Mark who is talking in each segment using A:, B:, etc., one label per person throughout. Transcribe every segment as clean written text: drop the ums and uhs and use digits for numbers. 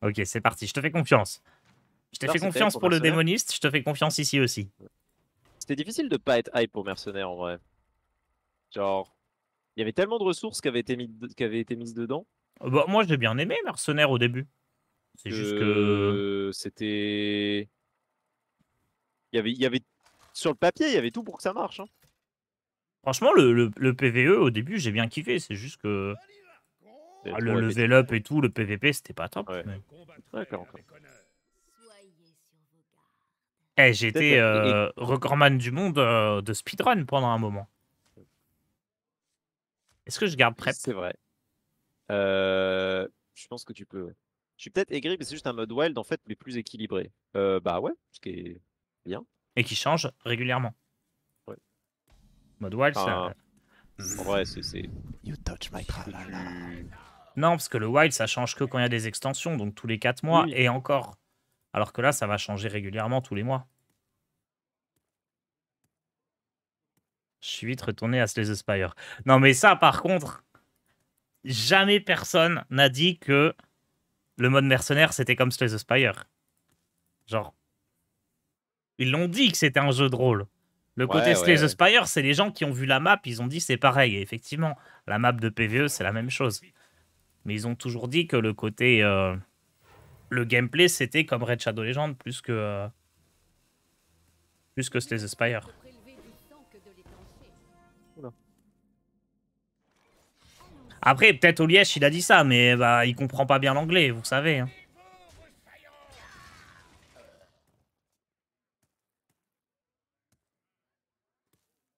A: Ok, c'est parti, je te fais confiance. Je t'ai
B: Alors,
A: fait
B: c'était
A: confiance pour le
B: mercenaire.
A: démoniste, je te fais confiance ici aussi.
B: C'était difficile de pas être hype pour mercenaire en vrai. Genre, il y avait tellement de ressources qui avaient été mises dedans
A: Bah, moi, j'ai bien aimé Mercenaire au début. C'est juste que...
B: que c'était. Il y avait sur le papier, il y avait tout pour que ça marche. Hein.
A: Franchement, le PVE, au début, j'ai bien kiffé. C'est juste que
B: C'était
A: le
B: trop
A: level
B: répétitif.
A: up et tout, le PVP, c'était pas top.
B: Ouais.
A: Mais...
B: D'accord.
A: Eh,
B: Peut-être
A: j'étais
B: et-
A: recordman du monde de speedrun pendant un moment. Est-ce que je garde prep?
B: C'est vrai. Je pense que tu peux. Ouais. Je suis peut-être aigri, mais c'est juste un mode wild en fait, mais plus équilibré. Bah ouais, ce qui est bien.
A: Et qui change régulièrement.
B: Ouais.
A: Mode wild,
B: Enfin,
A: ça...
B: en vrai, c'est.
C: You touch my tralala.
A: Non, parce que le wild, ça change que quand il y a des extensions, donc tous les 4 mois,
B: Oui.
A: et encore. Alors que là, ça va changer régulièrement tous les mois. Je suis vite retourné à Slay the Spire. Non, mais ça, par contre, jamais personne n'a dit que le mode mercenaire, c'était comme Slay the Spire. Genre, ils l'ont dit que c'était un jeu de rôle. Le côté
B: Ouais,
A: Slay the
B: ouais.
A: Spire, c'est les gens qui ont vu la map, ils ont dit c'est pareil. Et effectivement, la map de PvE, c'est la même chose. Mais ils ont toujours dit que le côté... le gameplay, c'était comme Red Shadow Legends, plus que Slay the Spire.
B: Oula.
A: Après, peut-être Olièche, il a dit ça, mais bah, il comprend pas bien l'anglais, vous savez. Hein.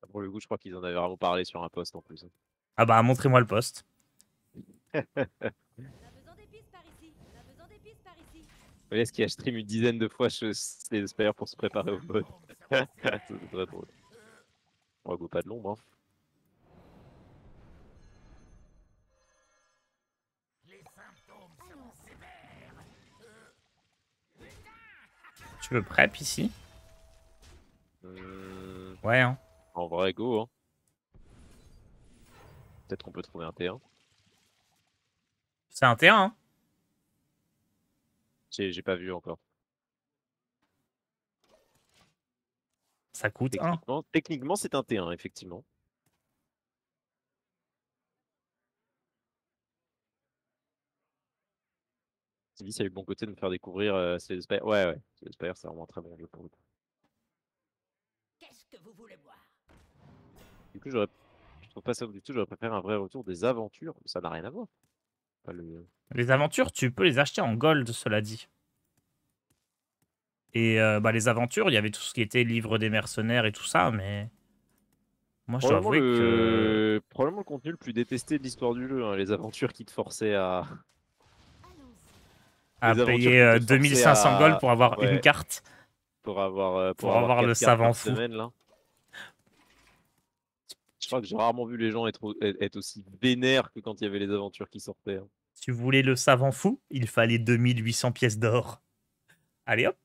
B: Pour le coup, je crois qu'ils en avaient vraiment parlé sur un post en plus.
A: Ah bah, montrez-moi le poste.
B: Est-ce qu'il a stream une dizaine de fois chez les Spire pour se préparer au mode. C'est très drôle. On va go pas de l'ombre. Hein.
A: Tu veux prep ici?
B: Hum,
A: Ouais, hein.
B: En vrai, go. Hein. Peut-être qu'on peut trouver un T1.
A: C'est un T1, hein.
B: J'ai pas vu encore.
A: Ça coûte 1.
B: Techniquement, c'est un T1, effectivement. C'est dit, ça a eu le bon côté de me faire découvrir Slay the Spire. Ouais, ouais. Slay the Spire, c'est vraiment un très bon jeu pour le coup.
D: Qu'est-ce que vous voulez boire?
B: Du coup, je trouve pas ça du tout. J'aurais préféré un vrai retour des aventures. Ça n'a rien à voir. Pas le...
A: Les aventures, tu peux les acheter en gold, cela dit. Et bah, les aventures, il y avait tout ce qui était livre des mercenaires et tout ça, mais... Moi, je dois avouer que...
B: Probablement le contenu le plus détesté de l'histoire du jeu. Hein, les aventures qui te forçaient à...
A: À
B: Les aventures
A: payer
B: qui te forçaient
A: 2500 gold pour avoir une
B: ouais,
A: carte.
B: pour avoir
A: Pour avoir
B: 4
A: le
B: cartes
A: savant
B: par
A: fou.
B: semaine, là. Je crois que j'ai rarement vu les gens être aussi vénères que quand il y avait les aventures qui sortaient. Hein.
A: Si tu voulais le savant fou, il fallait 2800 pièces d'or. Allez hop.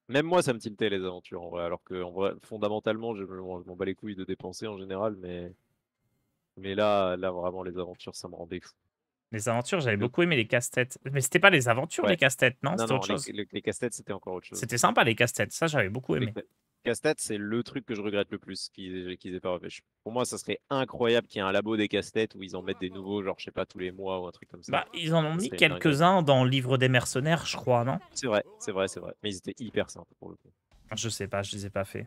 B: Même moi, ça me tiltait les aventures en vrai. Alors que en vrai, fondamentalement, je m'en bats les couilles de dépenser en général, mais là vraiment, les aventures, ça me rendait fou.
A: Les aventures, j'avais
B: Le-
A: beaucoup aimé les casse-têtes. Mais c'était pas les aventures, les
B: Ouais.
A: casse-têtes, non?
B: Non,
A: C'était
B: non,
A: autre chose.
B: les casse-têtes, c'était encore autre chose.
A: C'était sympa, les casse-têtes. Ça, j'avais beaucoup
B: Les
A: aimé.
B: casse-têtes, c'est le truc que je regrette le plus qu'ils aient pas refait. Pour moi, ça serait incroyable qu'il y ait un labo des casse-têtes où ils en mettent des nouveaux, genre, je sais pas, tous les mois ou un truc comme ça.
A: Bah, ils en ont
B: Ça
A: mis
B: serait une dinguerie.
A: quelques-uns dans le livre des mercenaires, je crois, non?
B: C'est vrai, c'est vrai, c'est vrai. Mais ils étaient hyper simples pour le coup.
A: Je sais pas, je les ai pas fait.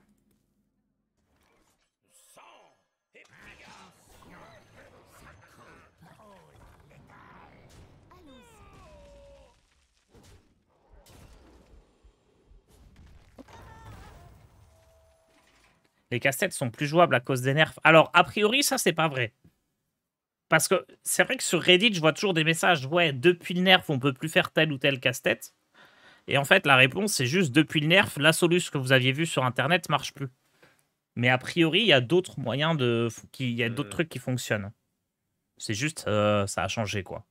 A: Les casse-têtes sont plus jouables à cause des nerfs. Alors, a priori, ça, c'est pas vrai. Parce que c'est vrai que sur Reddit, je vois toujours des messages. Ouais, depuis le nerf, on peut plus faire tel ou tel casse-tête. Et en fait, la réponse, c'est juste depuis le nerf, la solution que vous aviez vue sur Internet marche plus. Mais a priori, il y a d'autres moyens de... Il y a d'autres trucs qui fonctionnent. C'est juste, ça a changé, quoi.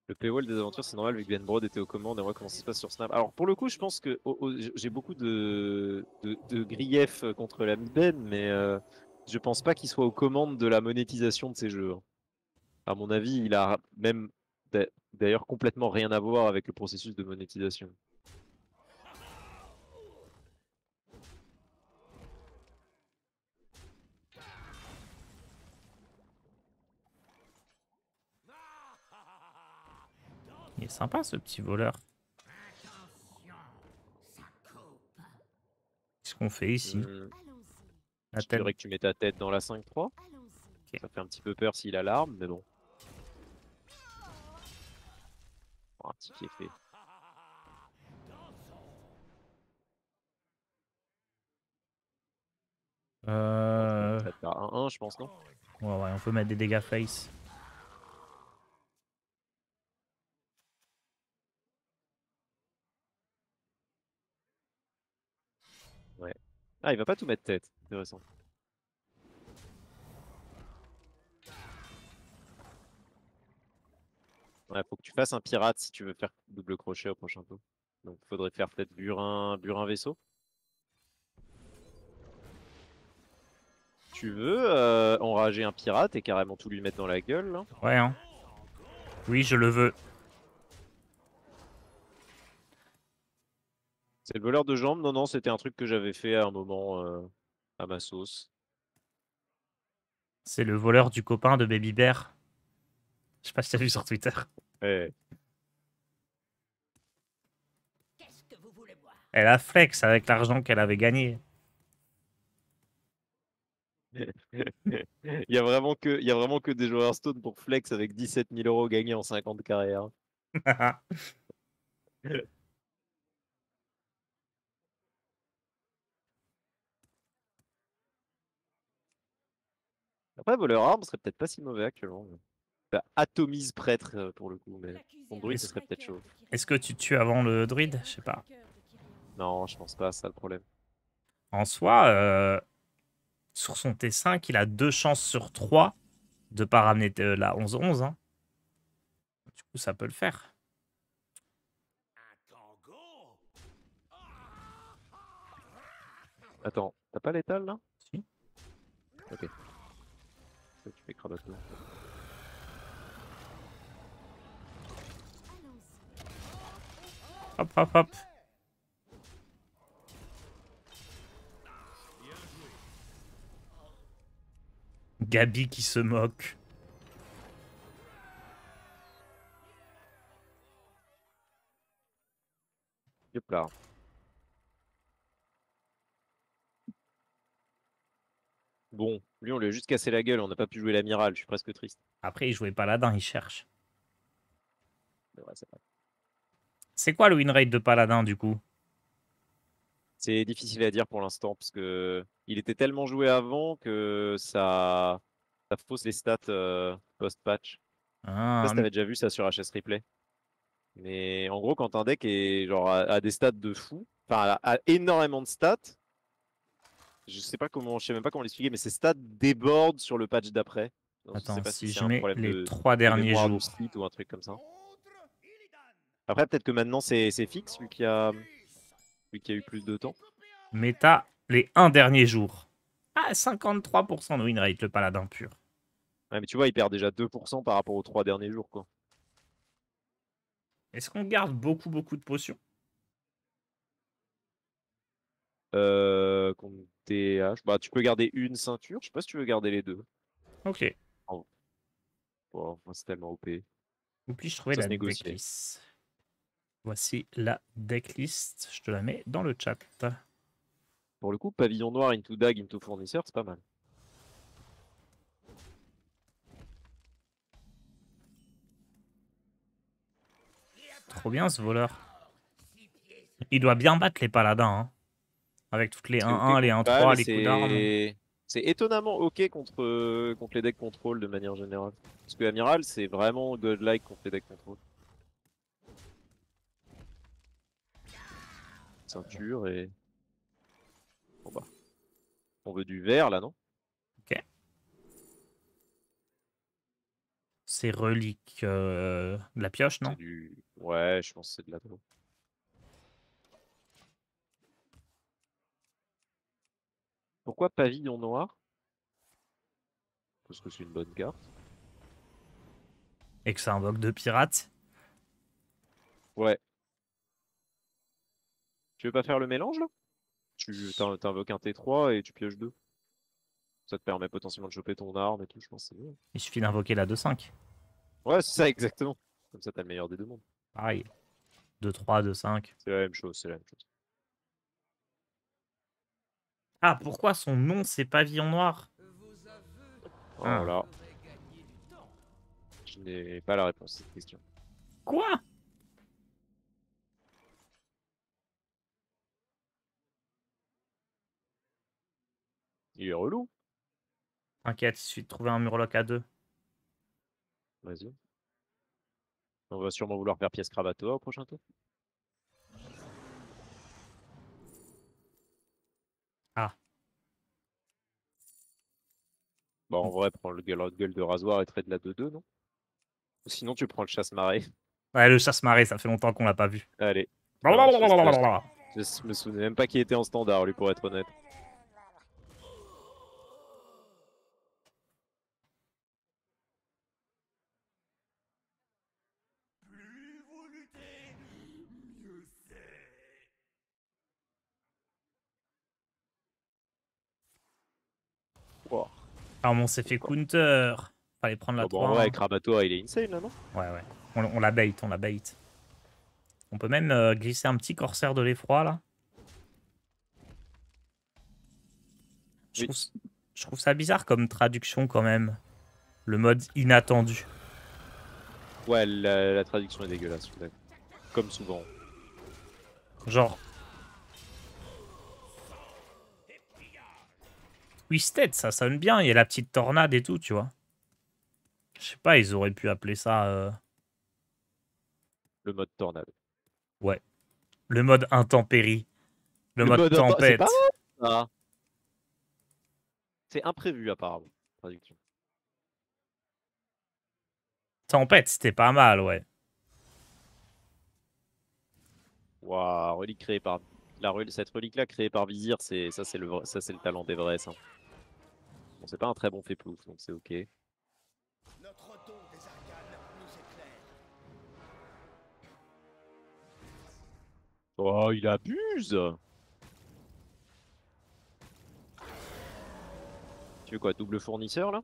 B: Le paywall des aventures, c'est normal vu que Ben Brod était aux commandes et on voit comment ça se passe sur Snap. Alors pour le coup, je pense que j'ai beaucoup de griefs contre l'ami Ben, mais je pense pas qu'il soit aux commandes de la monétisation de ces jeux. Hein. À mon avis, il a même d'ailleurs complètement rien à voir avec le processus de monétisation.
A: Il est sympa ce petit voleur. Qu'est-ce qu'on fait ici? La
B: Je
A: tête.
B: dirais que tu mets ta tête dans la 5-3.
A: Ok.
B: Ça fait un petit peu peur s'il a l'arme, mais bon. Oh, un petit qui est fait. Ça te fait 1-1, je pense, non?
A: Ouais, on peut mettre des dégâts face.
B: Ouais. Ah, il va pas tout mettre tête. Intéressant. Ouais, faut que tu fasses un pirate si tu veux faire double crochet au prochain tour. Donc, il faudrait faire peut-être burin vaisseau. Tu veux enrager un pirate et carrément tout lui mettre dans la gueule, là?
A: Ouais, hein. Oui, je le veux.
B: C'est le voleur de jambes? Non, non, c'était un truc que j'avais fait à un moment à ma sauce.
A: C'est le voleur du copain de Baby Bear. Je sais pas si t'as vu sur Twitter.
B: Ouais.
D: Qu'est-ce que vous voulez boire?
A: Elle a flex avec l'argent qu'elle avait gagné.
B: Il y a vraiment que des joueurs Stone pour flex avec 17 000 € gagnés en 50 carrières. Après, voleur arme serait peut-être pas si mauvais actuellement. Bah, atomise prêtre pour le coup, mais ton druide ce serait peut-être chaud.
A: Est-ce que tu tues avant le druide? Je sais pas.
B: Non, je pense pas, c'est ça le problème.
A: En soi, sur son T5, il a 2 chances sur 3 de pas ramener la 11-11. Hein. Du coup, ça peut le faire.
B: Attends, t'as pas l'étal là?
A: Si.
B: Ok. Ça, tu fais crabe tout.
A: Hop, hop, hop. Gabi qui se moque.
B: Hop là. Bon, lui on lui a juste cassé la gueule, on n'a pas pu jouer l'amiral, je suis presque triste.
A: Après, il jouait paladin, il cherche.
B: Mais ouais, c'est vrai.
A: C'est quoi le win rate de paladin du coup?
B: C'est difficile à dire pour l'instant parce que il était tellement joué avant que ça fausse les stats post-patch. Je sais pas
A: Ah,
B: si t'avais déjà vu ça sur HS Replay. Mais en gros, quand un deck est genre à des stats de fou, enfin a énormément de stats, je sais même pas comment l'expliquer, mais ces stats débordent sur le patch d'après. Donc, je sais
A: attends,
B: pas si
A: si
B: c'est
A: je
B: un
A: mets
B: problème
A: les 3
B: de
A: derniers
B: mémoire du
A: jours.
B: site ou un truc comme ça. Après, peut-être que maintenant c'est fixe vu qu'il y a eu plus de temps.
A: Méta, les 1 dernier jour. Ah, 53% de win rate, le paladin pur.
B: Ouais, mais tu vois, il perd déjà 2% par rapport aux 3 derniers jours, quoi.
A: Est-ce qu'on garde beaucoup de potions?
B: Contre TH, bah tu peux garder une ceinture. Je sais pas si tu veux garder les deux.
A: Ok.
B: Oh, oh, c'est tellement OP.
A: Où puis-je trouver
B: Ça
A: la
B: se négocie.
A: decklist? Voici la decklist. Je te la mets dans le chat.
B: Pour le coup, pavillon noir into dag into fournisseur, c'est pas mal.
A: Trop bien ce voleur. Il doit bien battre les paladins. Hein. Avec toutes les
B: C'est ok
A: 1-1, les
B: contre pas,
A: 1-3,
B: mais
A: les coups d'armes.
B: c'est étonnamment ok contre les decks contrôle de manière générale. Parce que Amiral, c'est vraiment godlike contre les decks contrôle. Ceinture et. Bon bah. On veut du vert là, non?
A: Ok. C'est relique de la pioche, non?
B: C'est du. Ouais, je pense que c'est de la draw. Pourquoi pavillon noir? Parce que c'est une bonne carte.
A: Et que c'est un bug de pirate.
B: Ouais. Tu veux pas faire le mélange là? T'invoques un T3 et tu pioches 2. Ça te permet potentiellement de choper ton arme et tout, je pense que c'est mieux.
A: Il suffit d'invoquer la 2-5.
B: Ouais, c'est ça exactement. Comme ça t'as le meilleur des deux mondes.
A: Pareil. 2-3, 2-5.
B: C'est la même chose, c'est la même chose.
A: Ah, pourquoi son nom c'est Pavillon Noir? Ah.
B: Alors là, je n'ai pas la réponse à cette question.
A: Quoi?
B: Il est relou.
A: T'inquiète, il suffit de trouver un Murloc à 2.
B: Vas-y. On va sûrement vouloir faire pièce Cravator au prochain tour.
A: Ah.
B: Bah en vrai, prends le gueule de rasoir et trade la 2-2, non? Ou sinon tu prends le chasse-marée.
A: Ouais, le chasse-marée, ça fait longtemps qu'on l'a pas vu.
B: Allez.
A: Blablabla.
B: Je me souvenais même pas qu'il était en standard, lui, pour être honnête. Wow.
A: Ah, on s'est fait counter. Fallait prendre la
B: Bon,
A: 3.
B: en vrai, avec Cravator, il est insane là, non?
A: Ouais, ouais. On la bait, on la bait. On peut même glisser un petit corsaire de l'effroi, là. Je
B: Oui.
A: trouve, je trouve ça bizarre comme traduction, quand même. Le mode inattendu.
B: Ouais, la traduction est dégueulasse, je suis d'accord. Comme souvent.
A: Genre... Twisted, ça sonne bien. Il y a la petite tornade et tout, tu vois. Je sais pas, ils auraient pu appeler ça...
B: Le mode tornade.
A: Ouais. Le mode intempérie. Le mode
B: C'est
A: tempête.
B: pas mal, ça. C'est imprévu, apparemment. Traduction.
A: Tempête, c'était pas mal, ouais.
B: Waouh, relique créée par. Cette relique-là créée par Vizir, ça c'est le talent des vrais, ça. Bon, c'est pas un très bon fait plouf, donc c'est ok.
C: Notre don des arcanes nous éclaire.
B: Oh, il abuse! Tu veux quoi, double fournisseur là?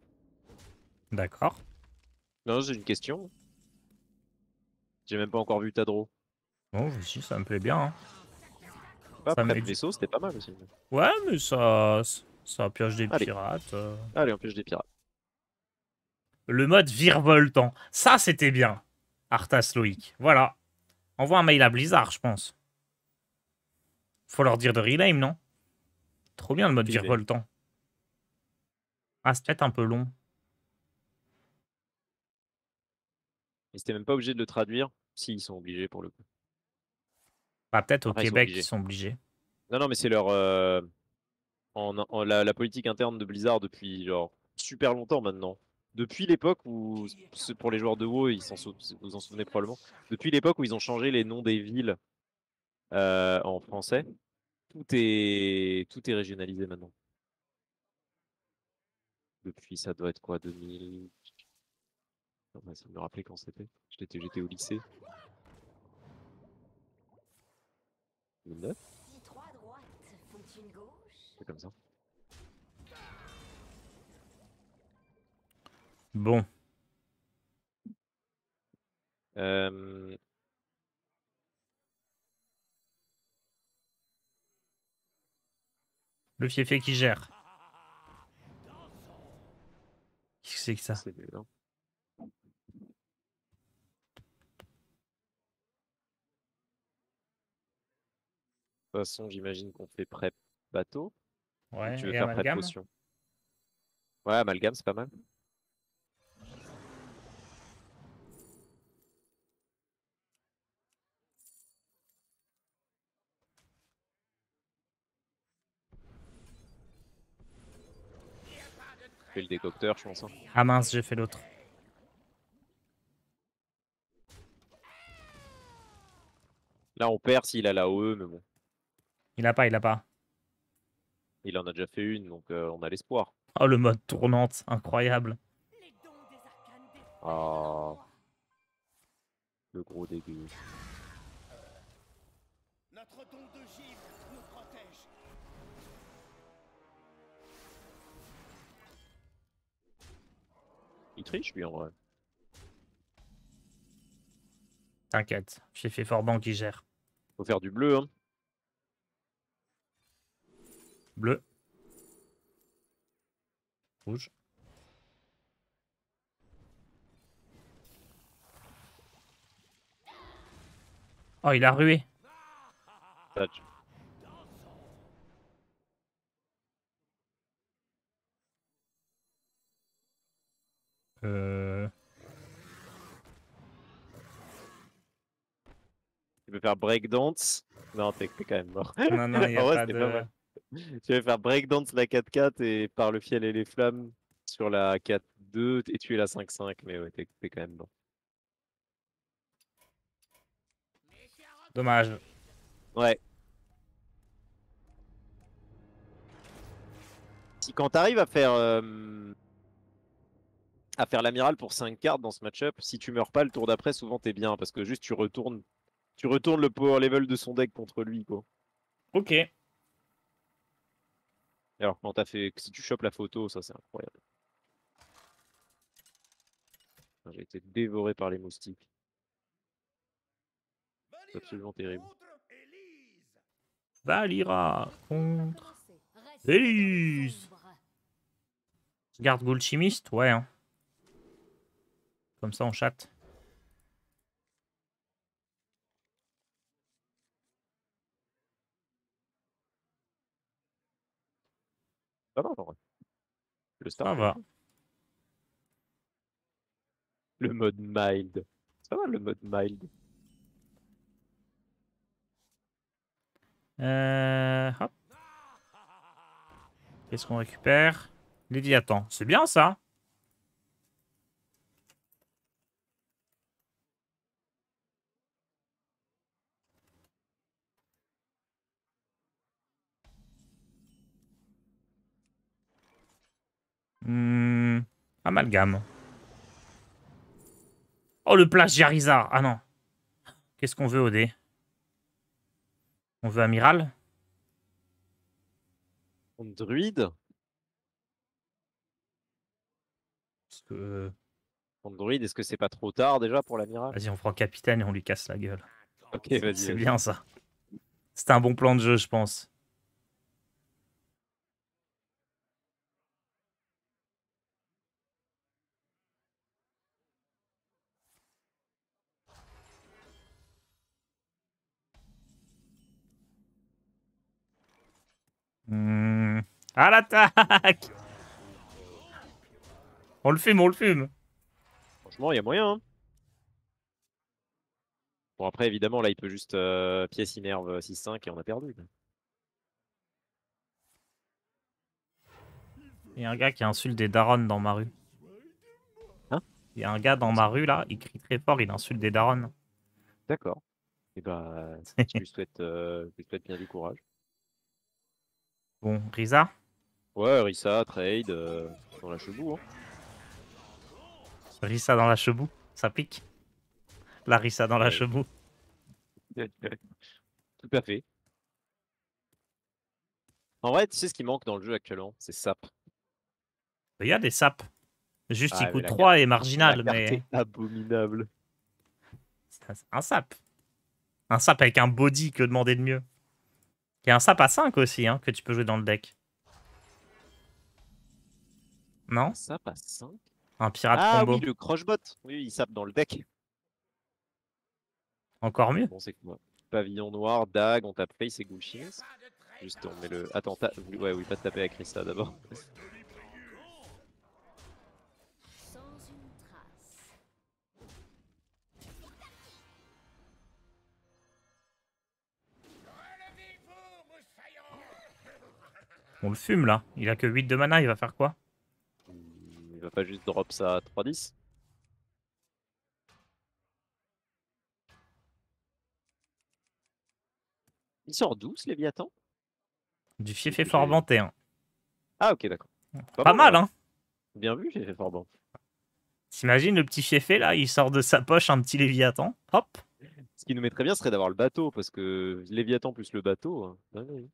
A: D'accord.
B: Non, j'ai une question. J'ai même pas encore vu ta draw.
A: Bon, si, ça me plaît bien. Hein.
B: Pas
A: Ça
B: près
A: met
B: de
A: du-
B: vaisseau, c'était pas mal aussi.
A: Ouais, mais ça pioche des
B: Allez.
A: pirates.
B: Allez, on pioche des pirates.
A: Le mode virevoltant. Ça, c'était bien. Arthas Loïc. Voilà. Envoie un mail à Blizzard, je pense. Faut leur dire de rename, non? Trop bien le mode
B: Rename.
A: virevoltant. Ah, c'est peut-être un peu long.
B: Et c'était même pas obligé de le traduire. Si, ils sont obligés pour le coup.
A: Bah, peut-être au
B: Enfin, ils sont
A: Québec,
B: obligés.
A: ils sont obligés.
B: Non, non, mais c'est leur. La politique interne de Blizzard depuis genre super longtemps maintenant. Depuis l'époque où, pour les joueurs de WoW, vous en souvenez probablement, depuis l'époque où ils ont changé les noms des villes en français, tout est régionalisé maintenant. Depuis, ça doit être quoi, 2000. On va essayer de me rappeler quand c'était. J'étais au lycée. 2009,
D: Si trois droites font une gauche,
B: c'est comme ça.
A: Bon.
B: Euh,
A: Le fiefé qui gère. Qu'est-ce que c'est que ça?
B: c'est nul, hein. De toute façon, j'imagine qu'on fait prep bateau.
A: Ouais,
B: Tu veux
A: et
B: faire prep
A: amalgame?
B: potion. Ouais, amalgame, c'est pas mal. Fais le décocteur, je pense. Hein.
A: Ah mince, j'ai fait l'autre.
B: Là, on perd s'il a la OE, mais bon,
A: Il a pas, il a pas.
B: il en a déjà fait une, donc on a l'espoir.
A: Oh, le mode tournante, incroyable.
D: les dons des arcanes des
B: Ah, le gros dégueu.
C: Notre don de givre nous protège.
B: Il triche lui en vrai.
A: T'inquiète, j'ai fait Forban qui gère.
B: Faut faire du bleu, hein.
A: Bleu. Rouge. Oh, il a rué.
B: Touch. Tu peux faire breakdance. Non, t'es quand même mort.
A: Non, non, il n'y a
B: En vrai,
A: pas
B: c'était
A: de...
B: pas mal. Tu vas faire breakdance la 4-4 et par le fiel et les flammes sur la 4-2 et tuer la 5-5. Mais ouais, t'es quand même mort.
A: Dommage.
B: Ouais. Si quand t'arrives à faire l'amiral pour 5 cartes dans ce match-up, si tu meurs pas le tour d'après, souvent t'es bien parce que juste tu retournes le power level de son deck contre lui, quoi.
A: Ok.
B: Alors quand t'as fait, si tu chopes la photo, ça c'est incroyable. J'ai été dévoré par les moustiques. C'est absolument terrible.
C: Contre Élise.
A: Valira contre...
D: Reste
A: Élise.
D: sombre.
A: Je garde Gulchimiste, ouais. Hein. Comme ça, on chatte.
B: Pas mal en vrai. Le
A: Ça
B: start.
A: va.
B: Le mode mild. Ça va le mode mild.
A: Hop. Qu'est-ce qu'on récupère? Léviathan. C'est bien ça. Amalgame. Oh, le plagiarizard. Ah non. Qu'est-ce qu'on veut au dé? On veut amiral?
B: Druide.
A: Parce que...
B: Druide, est-ce que c'est pas trop tard déjà pour l'amiral?
A: Vas-y, on prend capitaine et on lui casse la gueule.
B: Ok, vas-y.
A: C'est
B: vas-y.
A: bien ça. C'était un bon plan de jeu, je pense. À l'attaque! On le fume, on le fume.
B: Franchement, il y a moyen, hein. Bon, après, évidemment, là, il peut juste pièce innerve 6-5 et on a perdu.
A: Il y a un gars qui insulte des darons dans ma rue.
B: Hein?
A: Il y a un gars dans ma rue, là, il crie très fort, il insulte des darons.
B: D'accord. Et bah, je lui souhaite bien du courage.
A: Bon, Risa?
B: Ouais, Rissa, trade, dans la chebou, hein.
A: Rissa dans la chebou, ça pique. La Rissa dans la
B: Ouais.
A: chebou.
B: Tout à fait. En vrai, tu sais ce qui manque dans le jeu actuellement? C'est sap.
A: Il y a des sapes. Juste,
B: Ah,
A: il
B: mais
A: coûte
B: la
A: 3 et
B: La
A: marginal,
B: carte
A: mais
B: est abominable.
A: c'est un sap. Un sap avec un body, que demander de mieux. Il y a un sap à 5 aussi, hein, que tu peux jouer dans le deck. Non?
B: Sap à 5?
A: Un pirate
B: Ah
A: combo.
B: oui, le crossbot. Oui, il sape dans le deck.
A: Encore mieux.
B: Bon, c'est quoi? Pavillon noir, dague, on tape face et Gulchins. Juste, on met le. Attends, ouais, oui, pas de taper avec Rissa d'abord.
D: Sans une trace.
A: On le fume, là. Il a que 8 de mana, il va faire quoi?
B: Il va pas juste drop ça à 3-10. Il sort d'où ce Léviathan?
A: Du fiefé forbanté, hein.
B: Ah, ok, d'accord.
A: Pas mal, hein.
B: Bien vu, j'ai fait fort bon.
A: T'imagines le petit fiefé, là, il sort de sa poche un petit Léviathan. Hop.
B: Ce qui nous mettrait bien serait d'avoir le bateau, parce que Léviathan plus le bateau. Hein. Ah oui.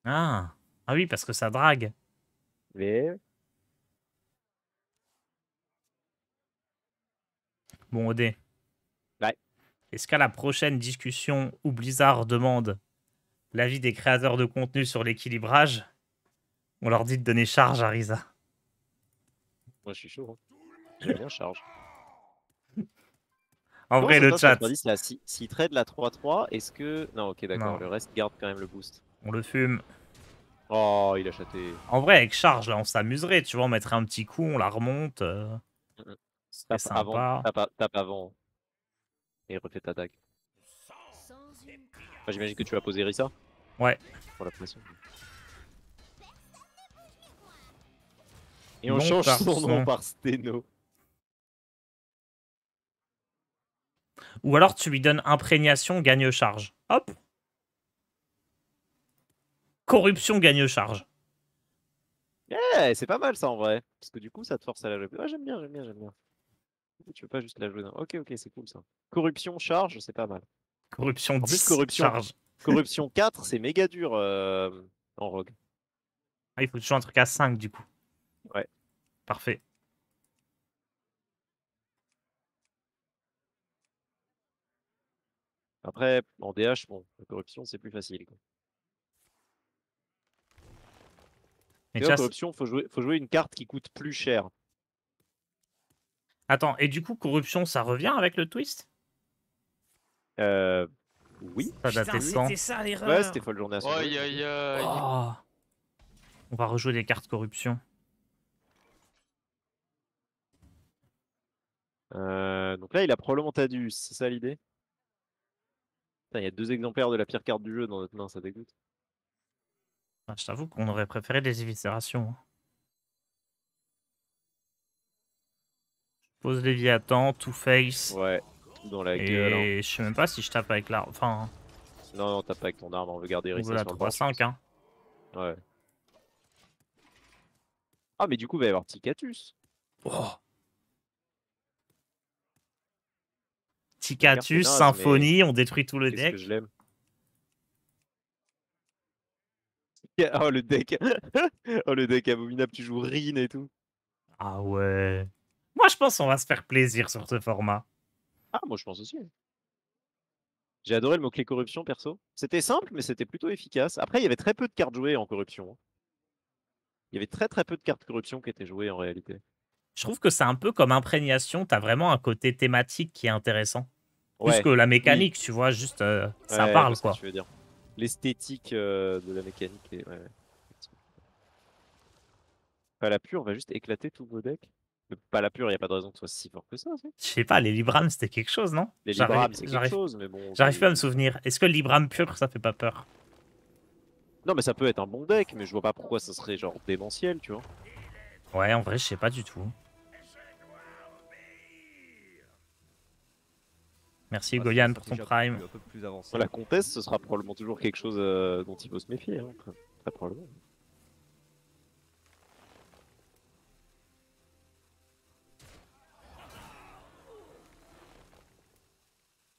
A: Ah. Ah oui, parce que ça drague.
B: Mais
A: Bon, OD.
B: Ouais.
A: Est-ce qu'à la prochaine discussion où Blizzard demande l'avis des créateurs de contenu sur l'équilibrage, on leur dit de donner charge à Risa?
B: moi je suis chaud. Hein. J'aime bien charge.
A: En
B: Comment
A: vrai,
B: ça se
A: le
B: passe
A: chat.
B: sur 10 là s'il trade la 3-3, est-ce que. Non, ok, d'accord,
A: Non.
B: le reste garde quand même le boost.
A: On le fume.
B: Oh, il a chaté.
A: En vrai, avec charge, là, on s'amuserait. Tu vois, on mettrait un petit coup, on la remonte.
B: Mm-mm.
A: Ce serait sympa.
B: Tape avant et refais ta dague.
D: Sans une trace.
B: Enfin, j'imagine que tu vas poser Rissa
A: Ouais.
B: pour la pression. Et on
A: Non,
B: change
A: par
B: son nom
A: son.
B: par Steno.
A: Ou alors tu lui donnes imprégnation, gagne charge. Hop. Corruption, gagne charge.
B: Eh, c'est pas mal ça en vrai. Parce que du coup, ça te force à la jouer. Ouais, j'aime bien. Tu veux pas juste la jouer. Non. Ok, c'est cool ça. Corruption, charge, c'est pas mal.
A: Corruption
B: En plus,
A: 10, charge.
B: corruption 4, c'est méga dur en rogue.
A: Ah, il faut toujours un truc à 5 du coup.
B: Ouais.
A: Parfait.
B: Après, en DH, bon, la corruption, c'est plus facile. Quoi.
A: Mais
B: Tu vois,
A: déjà,
B: corruption, faut jouer une carte qui coûte plus cher.
A: attends, et du coup, corruption, ça revient avec le twist?
B: Oui.
A: Ça datait de quand?
B: ça l'erreur. Ouais, c'était folle journée à son
E: Aïe aïe aïe.
A: Oh. On va rejouer des cartes corruption.
B: Donc là, il a probablement Tadius, c'est ça l'idée? Il y a 2 exemplaires de la pire carte du jeu dans notre main, ça dégoûte.
A: Ah, je t'avoue qu'on aurait préféré des éviscérations. Hein. Pose Léviathan, Two-Face.
B: Ouais, tout dans la gueule. Hein.
A: Et je sais même pas si je tape avec l'arme. Enfin,
B: Non, tape pas avec ton arme, on veut garder
A: on
B: Rissa
A: veut la
B: sur le banc.
A: 3-5. Hein.
B: Ouais. Ah, mais du coup, il va y avoir Ticatus.
A: Oh.
B: La carte est
A: Ticatus,
B: naze,
A: Symphonie, on détruit tout le
B: Qu'est-ce
A: deck.
B: que je l'aime. Oh, le deck. Oh, le deck abominable, tu joues Rin et tout.
A: Ah ouais. Moi, je pense qu'on va se faire plaisir sur ce format.
B: Ah, moi, je pense aussi. J'ai adoré le mot-clé corruption, perso. C'était simple, mais c'était plutôt efficace. Après, il y avait très peu de cartes jouées en corruption. Hein. Il y avait très peu de cartes corruption qui étaient jouées en réalité.
A: Je trouve que c'est un peu comme imprégnation. T'as vraiment un côté thématique qui est intéressant. Plus
B: Ouais,
A: que la mécanique, tu vois, juste ça
B: ouais,
A: parle
B: je vois ce
A: quoi.
B: que tu veux dire. L'esthétique de la mécanique. Ouais. Pas la pure, on va juste éclater tous vos decks. Mais pas la pure, il n'y a pas de raison que ce soit si fort que ça.
A: Je sais pas, les Librams c'était quelque chose, non?
B: Les Librams, c'est quelque chose, mais bon.
A: J'arrive pas à me souvenir. Est-ce que le Libram pur, ça fait pas peur?
B: Non, mais ça peut être un bon deck, mais je vois pas pourquoi ça serait genre démentiel, tu vois.
A: Ouais, en vrai, je sais pas du tout. Merci Goyan pour ton prime.
F: Un peu plus avancé.
B: La comtesse, ce sera probablement toujours quelque chose dont il faut se méfier. Hein. Très probablement.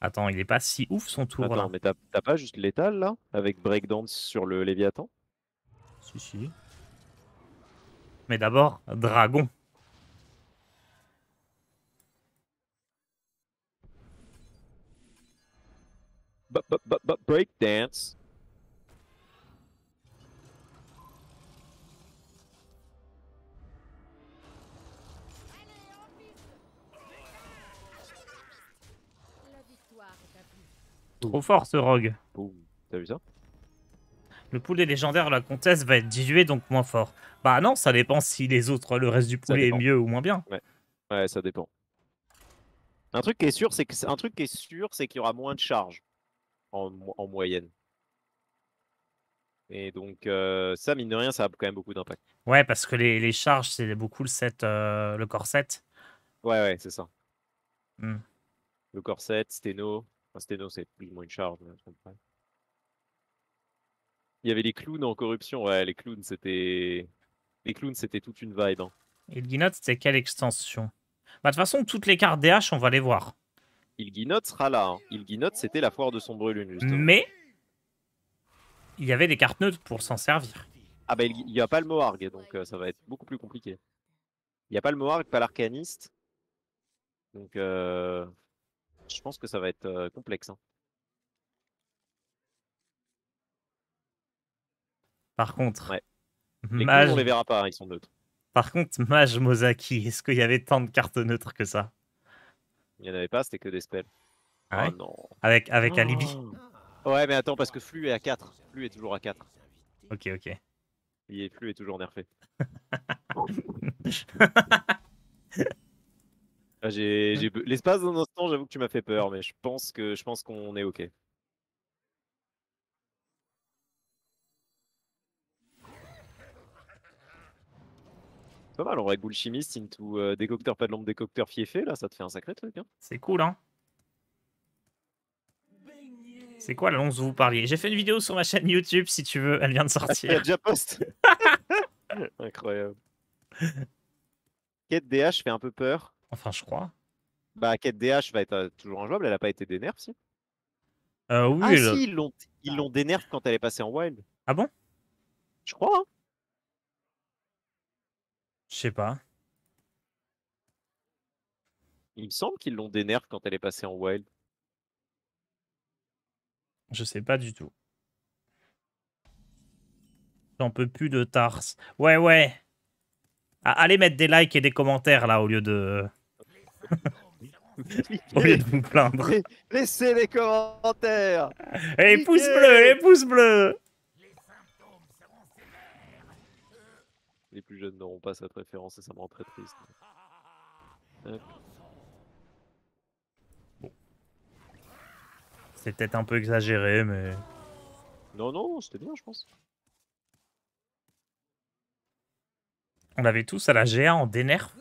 A: Attends, il est pas si ouf son tour là.
B: Attends, mais t'as pas juste l'étal là? Avec Breakdance sur le Léviathan?
A: Si, si. Mais d'abord, Dragon.
B: Breakdance.
D: La victoire est à vous.
A: Trop fort ce rogue.
B: Boum. T'as vu ça?
A: Le poulet légendaire de la comtesse va être dilué, donc moins fort. Bah non, ça dépend si les autres, le reste du
B: Ça
A: poulet est
B: dépend.
A: mieux ou moins bien.
B: Ouais, ça dépend. Un truc qui est sûr, c'est qu'il y aura moins de charges en moyenne. Et donc ça, mine de rien, ça a quand même beaucoup d'impact.
A: Ouais, parce que les charges, c'est beaucoup le set, le corset.
B: Ouais, c'est ça.
A: Hmm.
B: Le corset, Steno. Enfin, Steno, c'est plus ou moins une charge. Mais à peu près. Il y avait les clowns en corruption. Ouais, les clowns, c'était toute une vibe. Hein.
A: Et le Guinot, c'était quelle extension? Bah, de toute façon, toutes les cartes DH, on va les voir.
B: Il'gynoth sera là. Hein. Il'gynoth, c'était la foire de Sombrelune, justement.
A: Mais il y avait des cartes neutres pour s'en servir.
B: Ah bah, il n'y a pas le Moarg, donc ça va être beaucoup plus compliqué. Il n'y a pas le Moarg, pas l'Arcaniste. Donc, je pense que ça va être complexe. Hein.
A: Par contre,
B: Ouais. Les clowns,
A: Mage...
B: on les verra pas, hein, ils sont neutres.
A: Par contre, Mage Mozaki, est-ce qu'il y avait tant de cartes neutres que ça?
B: Il n'y en avait pas, c'était que des spells.
A: Ah
B: Oh
A: ouais
B: non.
A: avec Alibi.
B: Ouais, mais attends, parce que Flux est à 4. Flux est toujours à 4.
A: Ok, ok.
B: Flux est toujours nerfé. Ah, l'espace d'un instant, j'avoue que tu m'as fait peur, mais je pense qu'on est ok. C'est pas mal, en vrai, Ghoul Chimiste into décocteur pas de lampe, décocteur fiefé, là, ça te fait un sacré truc. Hein.
A: C'est cool, hein? C'est quoi l'annonce dont vous parliez? J'ai fait une vidéo sur ma chaîne YouTube, si tu veux, elle vient de
B: Ah, il a
A: sortir.
B: déjà post. Incroyable. Quête DH fait un peu peur.
A: Enfin, je crois.
B: Bah, Quête DH va être toujours injouable, elle a pas été dénerf, si.
A: Oui,
B: Ah si, ils l'ont dénerf quand elle est passée en wild.
A: Ah bon?
B: Je crois, hein.
A: Je sais pas.
B: Il me semble qu'ils l'ont dénerf quand elle est passée en wild.
A: Je sais pas du tout. J'en peux plus de Tars. Ouais, ouais. Ah, allez mettre des likes et des commentaires, là, au lieu de... au lieu de vous plaindre.
B: Laissez les commentaires.
A: Et les pouces bleus, les pouces bleus.
B: Les plus jeunes n'auront pas cette référence et ça me rend très triste.
A: C'est peut-être un peu exagéré, mais...
B: Non, non, c'était bien, je pense.
A: On l'avait tous à la GA en dénerf.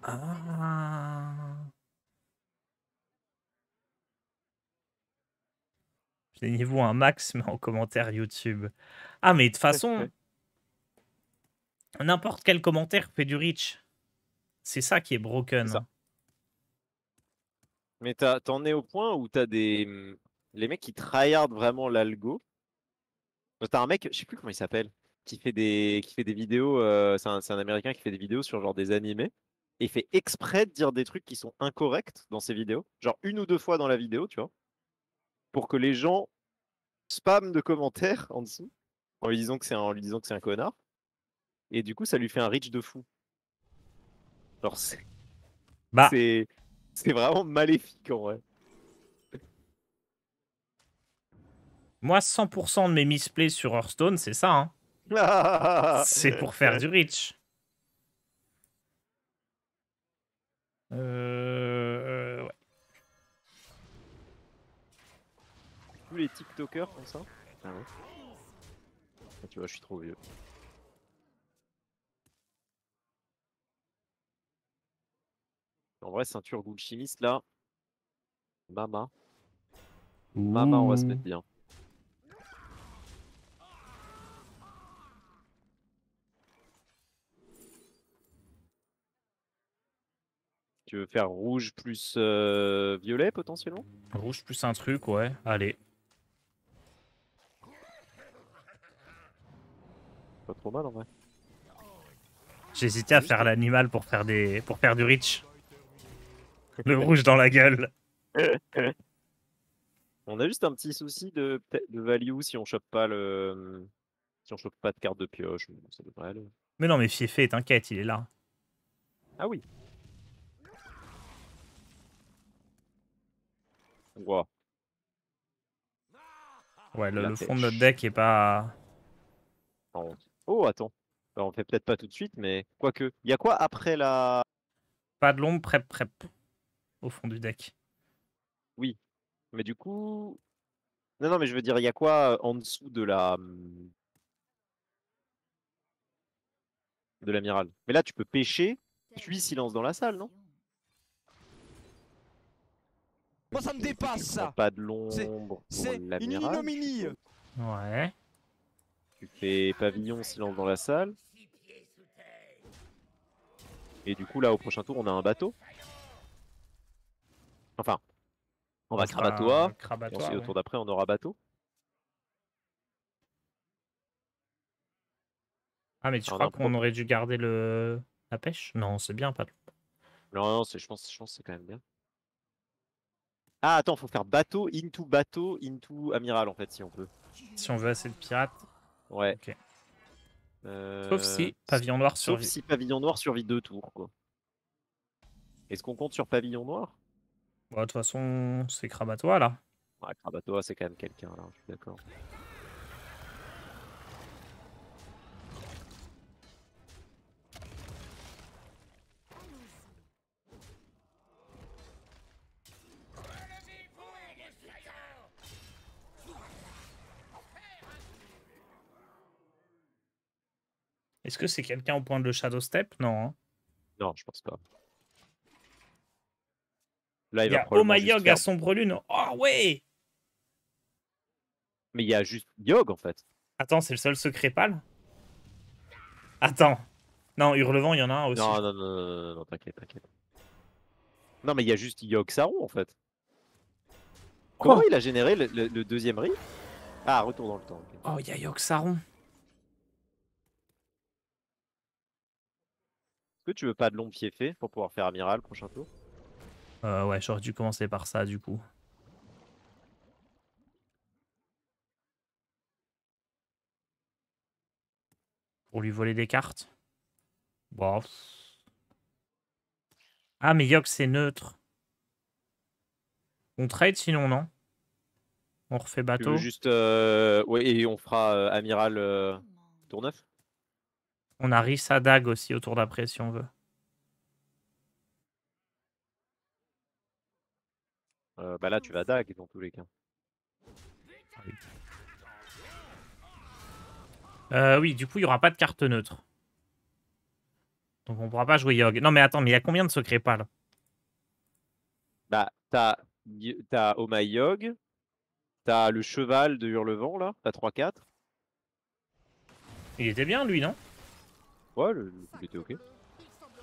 A: Ah. Plaignez-vous un max, mais en commentaire YouTube. Ah, mais de toute façon, n'importe quel commentaire fait du reach. C'est ça qui est broken.
B: C'est ça. Mais t'en es au point où t'as les mecs qui tryhard vraiment l'algo. T'as un mec, je sais plus comment il s'appelle, qui fait des vidéos, c'est un Américain qui fait des vidéos sur genre des animés. Et il fait exprès de dire des trucs qui sont incorrects dans ses vidéos. Genre une ou deux fois dans la vidéo, tu vois. Pour que les gens spamment de commentaires en dessous. En lui disant que c'est un connard. Et du coup, ça lui fait un reach de fou. Genre,
A: Bah,
B: c'est vraiment maléfique en vrai.
A: moi, 100% de mes misplays sur Hearthstone, c'est ça. Hein. C'est pour faire du reach. Ouais.
B: Tous les TikTokers font ça. Ah ouais. Ah, tu vois, je suis trop vieux. En vrai, ceinture Ghoul Chimiste là. Mama. Mama, on va se mettre bien. Tu veux faire rouge plus violet potentiellement?
A: Rouge plus un truc, ouais. Allez.
B: Pas trop mal en vrai.
A: J'hésitais à faire l'animal pour faire du reach. Le rouge dans la gueule.
B: On a juste un petit souci de value si on chope pas de carte de pioche, mais bon, ça devrait aller.
A: Mais non, mais Fiefé, t'inquiète, il est là.
B: Ah oui. Wow.
A: Ouais,
B: La
A: le fond de
B: pêche.
A: notre deck est pas...
B: Oh, attends. Alors, on fait peut-être pas tout de suite, mais quoique. Il y a quoi après la.
A: Pas de l'ombre, prep, au fond du deck.
B: Oui. Mais du coup. Non, non, mais je veux dire, il y a quoi en dessous de de l'amiral? Mais là, tu peux pêcher, puis silence dans la salle, non?
C: Moi, ça me dépasse, ça.
B: Pas de l'ombre pour
C: C'est une
B: l'amiral.
C: ignominie.
A: Ouais.
B: Tu fais pavillon, silence dans la salle. Et du coup, là, au prochain tour, on a un bateau. Enfin, on va
A: fera
B: Krabatoa. Et
A: Krabatoa,
B: ensuite, au
A: ouais.
B: tour d'après, on aura bateau.
A: Ah, mais tu
B: Alors,
A: crois qu'on aurait dû garder la pêche? Non, c'est bien, pas.
B: Non, non, je pense que c'est quand même bien. Ah, attends, faut faire bateau, into amiral en fait, si on peut.
A: Si on veut assez de pirates.
B: Ouais.
A: Ok. Sauf si pavillon noir
B: Sauf
A: survit.
B: si pavillon noir survit 2 tours, quoi. Est-ce qu'on compte sur pavillon noir?
A: Bon, de toute façon, c'est Krabatoa là.
B: Ouais, Krabatoa, c'est quand même quelqu'un, là, je suis d'accord.
A: Est-ce que c'est quelqu'un au point de le Shadow Step? Non. Hein.
B: Non, je pense pas. Là, il
A: Il y
B: va
A: a Oh
B: probablement
A: My
B: juste
A: Yog à
B: faire...
A: Sombre Lune. Oh ouais!
B: Mais il y a juste Yogg, en fait.
A: Attends, c'est le seul secret pâle? Attends. Non, Hurlevent, il y en a un aussi.
B: Non, non, non, non, non, non, t'inquiète, t'inquiète. Non, mais il y a juste Yogg Saron, en fait. Comment
A: Oh,
B: il a généré le deuxième riff? Ah, retour dans le temps. Ok.
A: oh, il y a Yogg Saron.
B: Est-ce que tu veux pas de long pied fait pour pouvoir faire amiral prochain tour?
A: Ouais, j'aurais dû commencer par ça du coup. Pour lui voler des cartes. Bon. Ah, mais Yogg, c'est neutre. On trade sinon, non? On refait
B: Tu veux
A: bateau.
B: juste... Ouais, et on fera amiral tour 9?
A: On a Rissa Dag aussi au tour d'après si on veut.
B: Bah là, tu vas dag dans tous les cas.
A: Oui, du coup, il n'y aura pas de carte neutre. Donc on pourra pas jouer Yogg. Non, mais attends, mais il y a combien de secrets pâles?
B: Bah, t'as Oh My Yogg, t'as le cheval de Hurlevent, là, t'as 3-4.
A: Il était bien, lui, non?
B: Ouais, le coup, il était ok.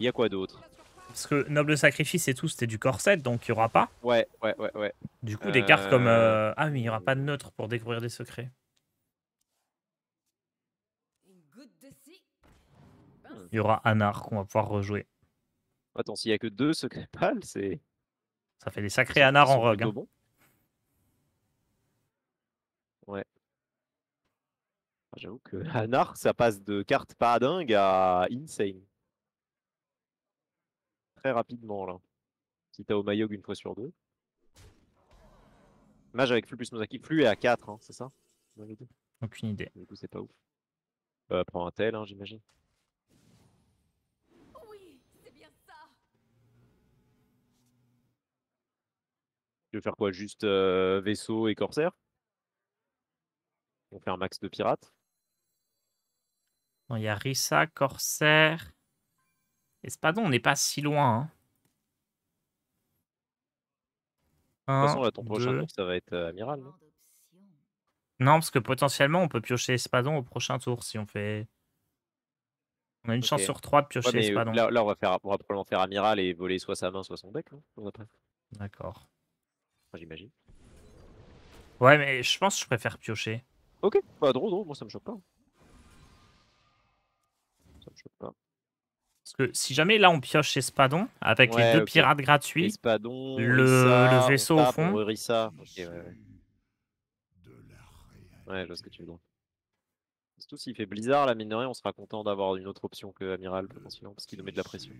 B: Il y a quoi d'autre?
A: Parce que Noble Sacrifice et tout, c'était du corset, donc il n'y aura pas.
B: Ouais, ouais, ouais, ouais.
A: Du coup, des cartes comme...
B: Euh,
A: Ah, mais il n'y aura pas de neutre pour découvrir des secrets.
D: Une goutte de ci.
A: Il y aura Anar qu'on va pouvoir rejouer.
B: Attends, s'il y a que 2 secrets pâles, c'est...
A: Ça fait des
B: Ils
A: sacrés
B: sont,
A: Anar
B: ils
A: en
B: sont
A: rogue.
B: plutôt
A: Hein.
B: bons. Ouais. Ah, j'avoue que Anar, ça passe de carte pas dingue à insane. Très rapidement, là. Si t'as Omayog une fois sur deux. Mage avec Flux plus Mozaki. Flux est à 4, hein, c'est ça? On avait dit.
A: Aucune idée.
B: Du coup, c'est pas ouf. Prends un tel, hein, j'imagine.
D: Oui, c'est bien ça.
B: Tu veux faire quoi? Juste vaisseau et corsaire? On fait un max de pirates.
A: Non, il y a Rissa, Corsair. Espadon, on n'est pas si loin.
B: De toute
A: Hein.
B: façon,
A: 1,
B: là, ton prochain
A: 2.
B: tour, ça va être amiral, non?
D: Tellement d'options.
A: Non, parce que potentiellement, on peut piocher Espadon au prochain tour si on fait... On a une
B: Ok.
A: chance sur 3 de
B: Ouais,
A: piocher
B: mais
A: Espadon.
B: là on va probablement faire amiral et voler soit sa main, soit son deck, non? Après.
A: D'accord.
B: Enfin, j'imagine.
A: Ouais, mais je pense que je préfère piocher.
B: Ok, bah drôle, moi ça me choque pas. Ça me choque pas.
A: Parce que si jamais là on pioche Espadon, avec les
B: Ouais,
A: 2
B: ok.
A: pirates gratuits,
B: Espadon,
A: le
B: Rissa, on
A: vaisseau au
B: tape, on
A: fond,
B: re-Rissa. Ok, ouais, ouais. Ouais, je vois ce que tu veux dire. Surtout s'il fait Blizzard, là, mine de rien, on sera content d'avoir une autre option que Amiral, potentiellement, parce qu'il nous met de la pression.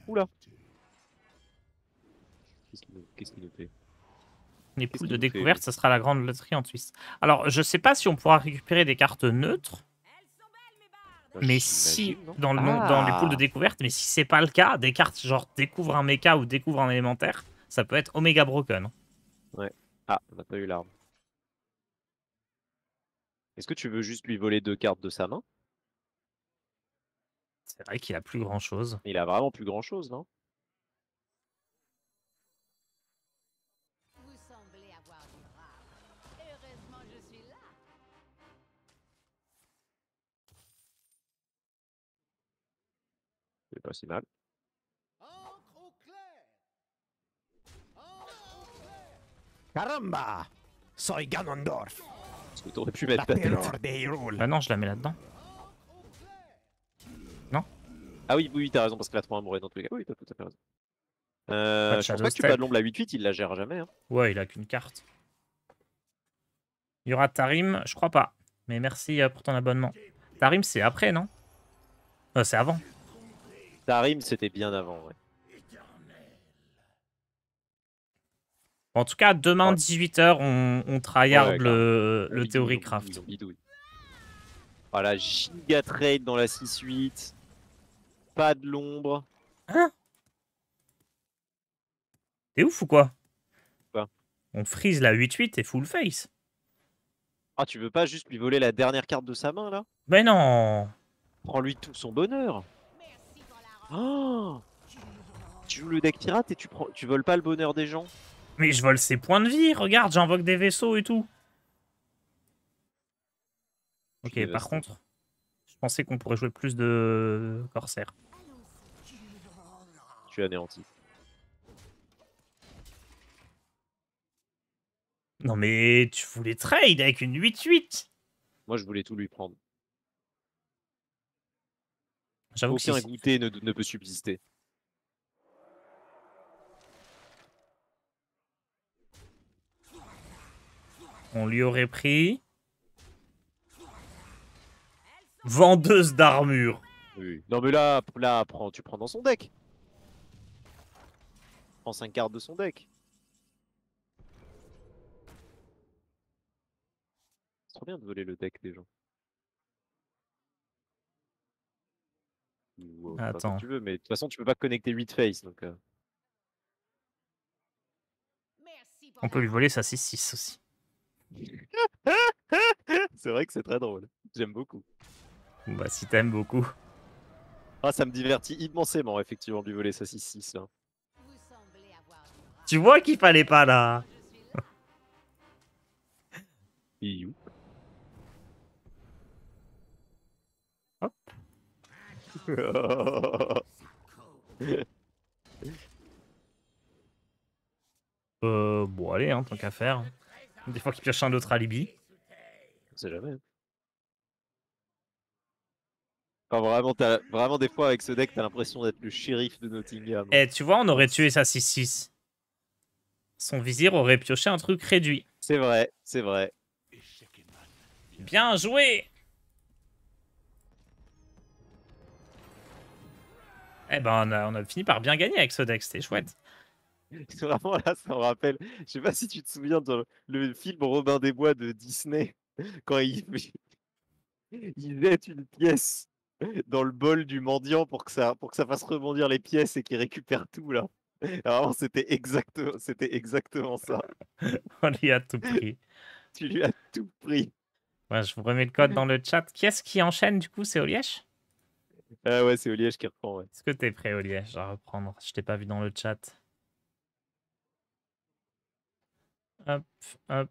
B: Oula! Qu'est-ce qu'il nous fait?
A: les
B: Qu'est-ce
A: poules
B: qu'il
A: de
B: nous fait, lui?
A: découverte, ça sera la grande loterie en Suisse. Alors, je sais pas si on pourra récupérer des cartes neutres,
D: Elles sont belles, mes bardes.
B: Bah,
A: mais si,
B: j'imagine, non?
A: dans les poules de
B: Ah!
A: découverte, mais si c'est pas le cas, des cartes genre découvre un mecha ou découvre un élémentaire, ça peut être Omega Broken.
B: Ouais. Ah, on n'a pas eu l'arme. Est-ce que tu veux juste lui voler 2 cartes de sa main?
A: C'est vrai qu'il a plus grand chose.
B: Il a vraiment plus grand chose, non?
D: Vous semblez avoir du rare. Heureusement, je suis là.
B: C'est pas si mal.
C: Encre au clair. Caramba! Soy Ganondorf,
B: Parce que t'aurais pu
C: la
B: mettre ta tête.
C: terror de Hyrule.
A: Bah non, je la mets là-dedans.
B: Ah oui, oui, t'as raison, parce que la 3 mourrait dans tous les cas. Oui, t'as tout à fait raison.
A: Pas de
B: Je pense
A: Shadow
B: pas que tu
A: Step.
B: pas de l'ombre la 8-8, il la gère jamais. Hein.
A: Ouais, il a qu'une carte. Il y aura Tarim, je crois pas. Mais merci pour ton abonnement. Tarim, c'est après, non? C'est avant.
B: Tarim, c'était bien avant, ouais.
A: En tout cas, demain,
B: Ouais.
A: 18h, on tryhard
B: Ouais,
A: le
B: Ils ont
A: Theory
B: bidouillé,
A: Craft.
B: ils ont bidouillé. Voilà, giga trade dans la 6-8. Pas de l'ombre.
A: Hein? T'es ouf ou quoi?
B: Quoi?
A: On freeze la 8-8 et full face.
B: Ah, tu veux pas juste lui voler la dernière carte de sa main, là?
A: Mais non!
B: Prends-lui tout son bonheur.
D: Merci pour la robe.
B: Oh, tu joues le deck pirate et tu voles pas le bonheur des gens?
A: Mais je vole ses points de vie, regarde, j'invoque des vaisseaux et tout. Ok,
B: Je suis
A: par
B: dévasté.
A: contre, je pensais qu'on pourrait jouer plus de Corsair.
B: Tu es anéanti.
A: Non mais tu voulais trade avec une 8-8.
B: Moi, je voulais tout lui prendre.
A: J'avoue que
B: Aucun
A: si...
B: goûter ne peut subsister.
A: On lui aurait pris... Vendeuse d'armure.
B: Oui. Non, mais là tu prends dans son deck. Prends 5 cartes de son deck. C'est trop bien de voler le deck des gens. Ou, pas comme
A: Attends.
B: tu veux, mais de toute façon, tu peux pas connecter 8 face. Donc,
D: Merci pour
A: On peut
D: la
A: lui voler sa 6-6 aussi.
B: c'est vrai que c'est très drôle. J'aime beaucoup.
A: Bah si t'aimes beaucoup.
B: Ah, ça me divertit immensément, effectivement, de lui voler sa 6-6 là.
D: Vous semblez avoir du rap.
A: Tu vois qu'il fallait pas là.
D: Je suis là.
B: Iou.
A: Hop. Bon allez, hein, tant qu'à faire. Des fois qu'il pioche un autre alibi.
B: On sait jamais. Enfin, vraiment, des fois, avec ce deck, t'as l'impression d'être le shérif de Nottingham.
A: Eh, tu vois, on aurait tué sa 6-6. Son vizir aurait pioché un truc réduit.
B: C'est vrai, c'est vrai.
A: Bien joué! Eh ben, on a fini par bien gagner avec ce deck, c'était chouette.
B: Vraiment, là, ça me rappelle. Je sais pas si tu te souviens de le film Robin des Bois de Disney, quand il jette une pièce dans le bol du mendiant pour que ça fasse rebondir les pièces et qu'il récupère tout, là. Et vraiment, c'était exactement ça.
A: On lui a tout pris.
B: Tu lui as tout pris.
A: Ouais, je vous remets le code dans le chat. Qui est-ce qui enchaîne du coup? C'est Oliège?
B: Ah ouais, c'est Oliège qui reprend, ouais.
A: Est-ce que t'es prêt, Oliège, à reprendre? Je t'ai pas vu dans le chat. Hop, hop.